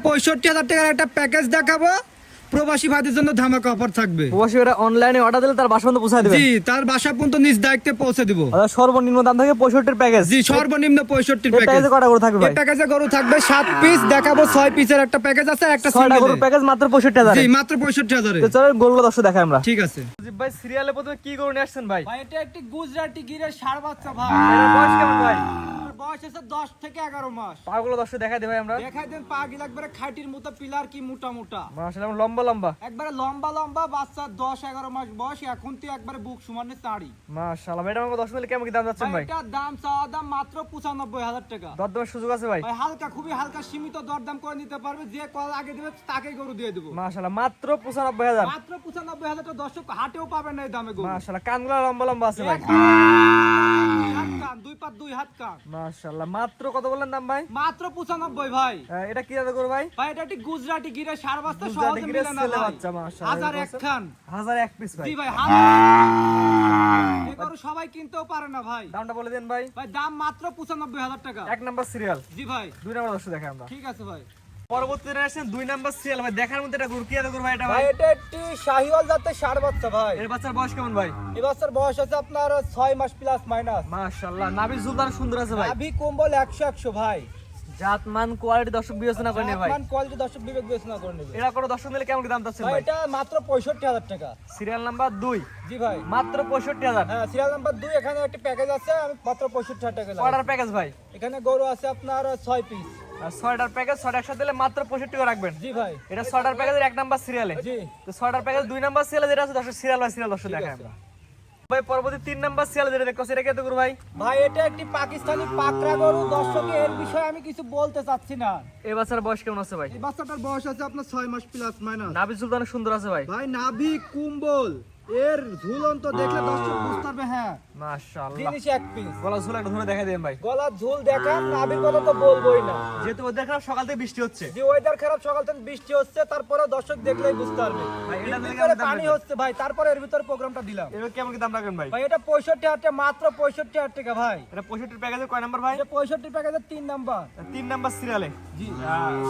65,000 টাকার একটা প্যাকেজ দেখাবো। প্রবাসী ভাইদের জন্য ধামাকা অফার থাকবে। প্রবাসী ভাইরা অনলাইনে অর্ডার দিলে তার বাসা পর্যন্ত পৌঁছে দিবেন। জি, তার বাসা পর্যন্ত নিজ দায়িত্বে পৌঁছে দিব। সর্বনিম্ন দাম থাকে 65 এর প্যাকেজ। জি, সর্বনিম্ন 65 এই প্যাকেজ। প্যাকেজে কয়টা গরু থাকবে ভাই? এই প্যাকেজে গরু থাকবে 7 পিস দেখাবো। 6 পিসের একটা প্যাকেজ আছে, একটা 6টা সিঙ্গেল গরুর প্যাকেজ মাত্র 65,000 জি, এ। মাত্র 65,000 এ। তো চলো গরুগুলো দর্শক দেখাই আমরা। ঠিক আছে মুজিব ভাই, সিরিয়ালে প্রথমে কি গরু নিয়ে আসছেন ভাই? ভাই, এটা একটি গুজরাটি গিরের ষাঁড় বাচ্চা ভাই। এর বয়স কেমন ভাই? এর বয়স আছে 10 থেকে 11 মাস। পাগুলো দর্শক দেখাই দে ভাই আমরা। দেখাই দেন, পা গিলা একবারে খাইটির মতো, পিলার কি মোটা মোটা, মাশাআল্লাহ লম্বা লম্বা। একবারে লম্বা লম্বা বাচ্চা। 10-11 মাস বয়স, এখন তো একবারে বুক সমানে চাড়ি। মাশাআল্লাহ ভাই, এটা আমাকে দর্শক মিলে কেমন কি দাম যাচ্ছেন ভাই? এটার দাম চাওয়া দাম মাত্র 95,000 টাকা। দরদামের সুযোগ আছে ভাই? ভাই হালকা, খুবই হালকা সীমিত দরদাম করে নিতে পারবে। যে কল আগে দিবে তাকে গরু দিয়ে দেবো। মাশাআল্লাহ মাত্র 95,000। মাত্র 95,000 টাকা। দর্শক হাটেও পাবেন না এই দামে গরু। মাশাআল্লাহ কানগুলো লম্বা লম্বা আছে ভাই। হাত কান, দুই পা দুই হাত কান। মাশাআল্লাহ মাত্র কত বললেন দাম ভাই? মাত্র 95 ভাই। এটা কি জাতের গরু ভাই? ভাই এটা একটি গুজরাটি গিরে ষাঁড় বাচ্চা, গুজরাটি সহজে গিরের মিলে না ছেলে ভাই। বাচ্চা, মাশাআল্লাহ। 1001 খান। 1001 পিস ভাই। জি ভাই, এই গরু সবাই কিনতেও পারে না ভাই। দামটা বলে দেন ভাই। ভাই দাম মাত্র 95,000 টাকা। 1 নাম্বার সিরিয়াল। জি ভাই, 2 নাম্বার দর্শক দেখাই আমরা। ঠিক আছে ভাই। পরবর্তী জেনারেশন 2 নাম্বার সিরিয়াল ভাই। দেখার মধ্যে এটা গরু কি জাতের গরু ভাই এটা ভাই? ভাই এটা একটি শাহিওয়াল জাতের ষাঁড় বাচ্চা ভাই। এর বাচ্চার বয়স কেমন ভাই? এই বাচ্চার বয়স আছে আপনার 6 মাস প্লাস মাইনাস। মাশাআল্লাহ নাভি ঝুলদার সুন্দর আছে ভাই। নাভি কম্বল 100 ভাই। জাতমান কোয়ালিটি দর্শক বিবেচনা করে নিয়ে ভাই। জাতমান কোয়ালিটি দর্শক বিবেক বিবেচনা করে নেবে। এরা করে দর্শক মিলে কেমন কি দাম যাচ্ছে ভাই ভাই? এটা মাত্র 65,000 টাকা। Serial number 2। জি ভাই, মাত্র 65,000। হ্যাঁ সিরিয়াল নাম্বার 2। এখানে একটা প্যাকেজ আছে, আমি মাত্র 65,000 টাকা লাগবে। অর্ডার প্যাকেজ ভাই। এখানে গরু আছে আপনার 6 পিস। আর 6টার প্যাকেজ 6টা একসাথে দিলে মাত্র 65 টাকা রাখবেন। জি ভাই, এটা 6টার প্যাকেজের 1 নাম্বার সিরিয়ালে। জি তো 6টার প্যাকেজ 2 নাম্বার সিরিয়ালে যেটা আছে দর্শক সিরিয়াল বাই সিরিয়াল দর্শক দেখাই আমরা। ভাই পরবর্তী 3 নাম্বার সিরিয়ালে যেটা দেখো সেটা কত করে ভাই? ভাই এটা একটি পাকিস্তানি পাকড়া গরু। দর্শকে এর বিষয়ে আমি কিছু বলতে চাচ্ছি না। এই বাচ্চার বয়স কেমন আছে ভাই? এই বাচ্চাটার বয়স আছে আপনার 6 মাস প্লাস মাইনাস। নাভি ঝুলদার সুন্দর আছে ভাই। ভাই নাভি কুম্বল, এর ঝুলন্ত দেখলে দর্শক বুঝতে পারবে। হ্যাঁ মাশাআল্লাহ জিনিস এক পিস। গলা ঝুল একটা ধরে দেখাই দেন ভাই। গলার ঝুল দেখান, নাভির কথা তো বলবোই না। যেহেতু ওদের খারাপ সকাল থেকে বৃষ্টি হচ্ছে। যে ওয়েদার খারাপ, সকাল থেকে বৃষ্টি হচ্ছে, তারপরে দর্শক দেখলেই বুঝতে পারবে। ভাই এটা এর দেখে ভিতরে দাম পানি রাখবেন। হচ্ছে ভাই, তারপরে এর ভিতরে প্রোগ্রামটা দিলাম। এর কেমন কি দাম রাখবেন ভাই? ভাই এটা 65,000 টাকা, মাত্র 65,000 টাকা ভাই। এটা 65 প্যাকেজের কয় নাম্বার ভাই? এটা 65 প্যাকেজের 3 নাম্বার। 3 নাম্বার সিরিয়ালে। জি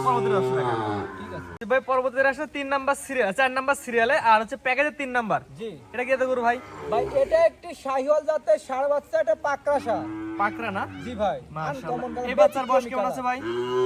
পরবর্তী দর্শক দেখাই। ঠিক আছে। ভাই পরবর্তী আসলে 3 নাম্বার সিরিয়াল, 4 নাম্বার সিরিয়ালে আর হচ্ছে প্যাকেজের 3 নাম্বার। জি এটা কি এত গরু ভাই? ভাই এটা একটি শাহিওয়াল জাতের ষাঁড় বাচ্চা, এটা পাকড়া ষাঁড়। পাকরা না? জি ভাই, মাশাআল্লাহ। uncommon color, এই বাচ্চার বয়স ব্যতিক্রমী কেমন color। আছে ভাই?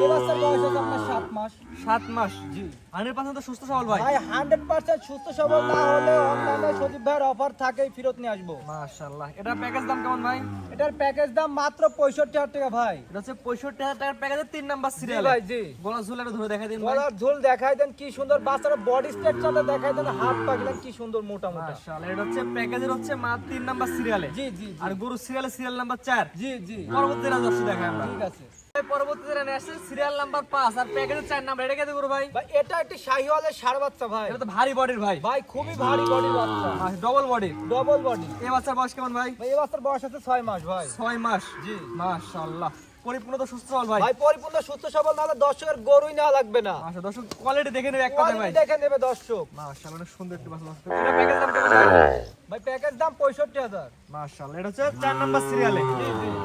এই বাচ্চার বয়স আছে আপনার 7 মাস। 7 মাস। জি 100% তো সুস্থ সবল ভাই। ভাই 100% সুস্থ সবল না হলে অন্যান্য সজীব ভাইয়ের অফার থাকেই, ফেরত নিয়ে আসবো। মাশাআল্লাহ। এটা প্যাকেজ দাম কেমন ভাই? এটার প্যাকেজ দাম মাত্র 65,000 টাকা ভাই। এটা হচ্ছে 65,000 টাকার প্যাকেজের 3 নাম্বার জি সিরিয়ালে। ভাই, জি গলা ঝুল একটু ধরে দেখাই দিন ভাই। গলার ঝুল দেখাই দেন, কি সুন্দর বাচ্চারা বডি স্ট্রাকচারটা দেখাই দেন, হাত পা গুলা কি সুন্দর মোটা মোটা। মাশাআল্লাহ। এটা হচ্ছে প্যাকেজের হচ্ছে মাত্র 3 নাম্বার সিরিয়ালে। জি জি আর গরু সিরিয়ালে সিরিয়াল নাম্বার 4। জি জি পরবর্তী দর্শক দেখাই আমরা। ঠিক আছে। পরবর্তীতে ন্যাশনাল সিরিয়াল নাম্বার 5 আর প্যাকেজের 4 নাম্বার। এটা কত গরু ভাই? ভাই এটা একটি শাহিওয়ালের ষাঁড় বাচ্চা ভাই। এটা তো ভারী বডির ভাই। ভাই খুবই ভারী বডির বাচ্চা, ডবল বডি। Double body. এই বাচ্চার বয়স কেমন ভাই? ভাই এই বাচ্চার বয়স আছে 6 মাস ভাই। 6 মাস। জি মাশাআল্লাহ পরিপূর্ণ তো সুস্থ সবল ভাই। ভাই পরিপূর্ণ সুস্থ সবল, না হলে দর্শকের গরুই নেওয়া লাগবে না। মাশাআল্লাহ দর্শক কোয়ালিটি দেখে নেবে এক কথায় ভাই। কোয়ালিটি দেখে নেবে দর্শক। মাশাআল্লাহ অনেক সুন্দর একটি বাচ্চা। এটা প্যাকেজ দাম কেমন ভাই? ভাই প্যাকেজ দাম 65,000। মাশাআল্লাহ। এটা হচ্ছে 4 নাম্বার সিরিয়ালে।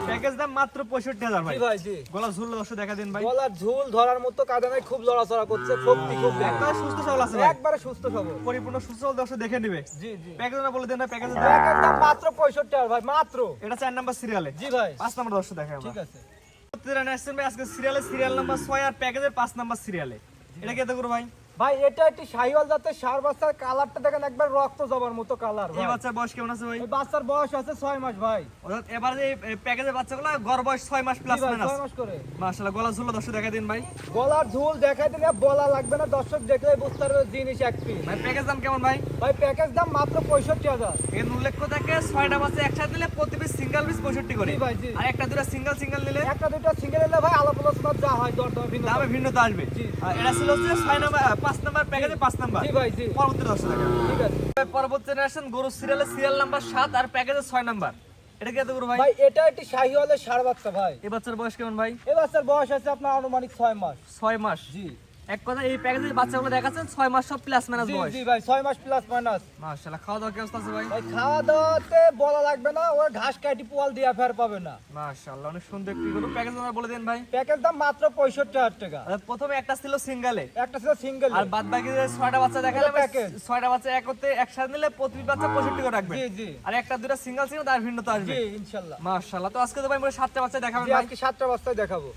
প্যাকেজ দাম মাত্র 65,000 ভাই। জি ভাই, জি গলা ঝুল দর্শক দেখা দিন ভাই। গলার ঝুল ধরার মতো কাদা নাই, খুব লড়াচড়া করছে, শক্তি খুব দেয়। একবার সুস্থ সবল আছে ভাই। একবারে সুস্থ সবল। পরিপূর্ণ সুস্থ সবল দর্শক দেখে নেবে। জি জি প্যাকেজ না বলে দেন না প্যাকেজ প্যাকেজ দাম মাত্র 65,000 ভাই, মাত্র। এটা 4 নাম্বার সিরিয়ালে। জি ভাই, 5 নাম্বার দর্শক দেখাই আমরা। ঠিক আছে। প্রত্যেকটা ন্যাশনাল ভাই আজকে সিরিয়ালে সিরিয়াল নাম্বার 6 আর প্যাকেজের 5 নাম্বার সিরিয়ালে। এটা কি এত গরু ভাই? ভাই এটা একটি শাহিওয়াল জাতের ষাঁড় বাচ্চার, কালারটা দেখেন একবার রক্ত জবার মতো কালার এই ভাই। বাচ্চার বয়স কেমন আছে ভাই? এই বাচ্চার বয়স আছে 6 মাস ভাই। অর্থাৎ এবারে যে প্যাকেজের বাচ্চাগুলো গড় বয়স 6 মাস জি প্লাস ভাই, মাইনাস। 6 মাস করে। মাশাআল্লাহ গলা ঝুল দর্শক দেখা দিন ভাই। গলার ঝুল দেখাই দিলে বলা লাগবে না, দর্শক দেখলেই বুঝতে পারবে জিনিস এক পিস। ভাই প্যাকেজ দাম কেমন ভাই? ভাই প্যাকেজ দাম মাত্র 65,000। এর উল্লেখ থাকে 6টা বাচ্চা একসাথে নিলে প্রতি পিস সিঙ্গেল পিস 65 করে। জি ভাই, জি। আর একটা দুটো সিঙ্গেল সিঙ্গেল নিলে একটা দুটো সিঙ্গেল এলে ভাই আলাপ আলোচনা যা হয় দর দর ভিন্ন। দামে ভিন্নতা আসবে। জি। আর এটা ছিল হচ্ছে 6 নাম্বার 5 নাম্বার প্যাকেজে 5 নাম্বার। জি ভাই, জি পরবর্তী দর্শক দেখা। ঠিক আছে। ভাই পরবর্তী জেনারেশন গরু সিরিয়ালে সিরিয়াল নাম্বার 7 আর প্যাকেজে 6 নাম্বার। এটা কি এত গরু ভাই? ভাই এটা একটি শাহিওয়ালের ষাঁড় বাচ্চা ভাই। এই বাচ্চার বয়স কেমন ভাই? এই বাচ্চার বয়স আছে আপনার আনুমানিক 6 মাস। 6 মাস। জি এক কথা এই প্যাকেজের বাচ্চাগুলো দেখাচ্ছেন 6 মাস সব প্লাস মাইনাস জি বয়স। জি ভাই 6 মাস প্লাস মাইনাস। মাশাআল্লাহ, খাওয়া দাওয়া কি অবস্থা আছে ভাই? ভাই খাওয়া দাওয়াতে বলা লাগবে না, ওই ঘাস কাটি পোয়াল দিয়া ফের পাবে না। মাশাআল্লাহ, অনেক সুন্দর একটি গরু। প্যাকেজ নাম্বার বলে দেন ভাই। প্যাকেজ দাম মাত্র 65,000 টাকা। আচ্ছা, প্রথমে একটা ছিল সিঙ্গেলে, একটা ছিল সিঙ্গেল। আর বাদ বাকি যে 6টা বাচ্চা দেখালাম, এটা package। 6টা বাচ্চা একসাথে নিলে প্রতি বাচ্চা 65 করে রাখবেন। জি জি আর একটা দুটো সিঙ্গেল ছিল, তার ভিন্নতা আসবে। জি ইনশাআল্লাহ। মাশাআল্লাহ, তো আজকে তো ভাই মোট 7টা বাচ্চা দেখাবেন জি ভাই। আজকে 7টা বস্তায় দেখাবো।